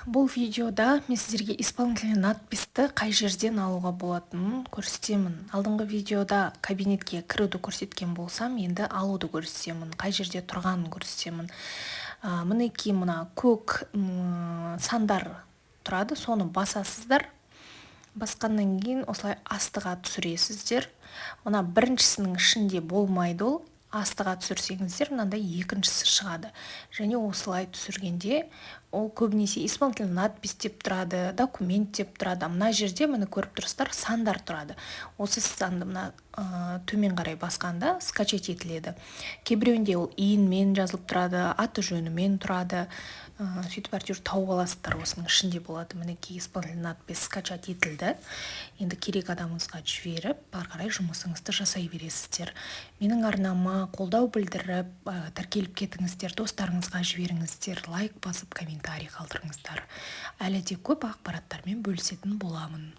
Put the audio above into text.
Бұл видеода мен сіздерге исполнительный надписті қай жерден алуға болатынын көрсетемін. Алдыңғы видеода кабинетке кіруді көрсеткен болсам, енді алуды көрсетемін, қай жерде тұрғанын көрсетемін. Мінекей мына көк сандар тұрады, соны басасыздар. Басқаннан кейін осылай астыға түсіресіздер. Мына біріншісінің ішінде болмайды ол. Астыға түсірсеңіздер, мынандай екіншісі шығады. Және осылай түсіргенде ол көбінесе исполнительный надпись деп тұрады, документ деп тұрады. Мына жерде мені көріп тұрсыздар, сандар тұрады. Осы санды мына төмен қарай басқанда скачать етіледі. Кейбіреуінде ол иінмен жазылып тұрады, аты жөнімен тұрады. Сөйтіп әйтеуір тауып аласыздар, осының ішінде болады. Мінекей исполнительный надпись скачать етілді. Енді керек адамыңызға жіберіп, ары қарай жұмысыңызды жасай бересіздер. Менің арнама қолдау білдіріп, тіркеліп кетіңіздер, достарыңызға жіберіңіздер, лайк басып, комментарий қалдырыңыздар. Әлі де көп ақпараттармен бөлісетін боламын.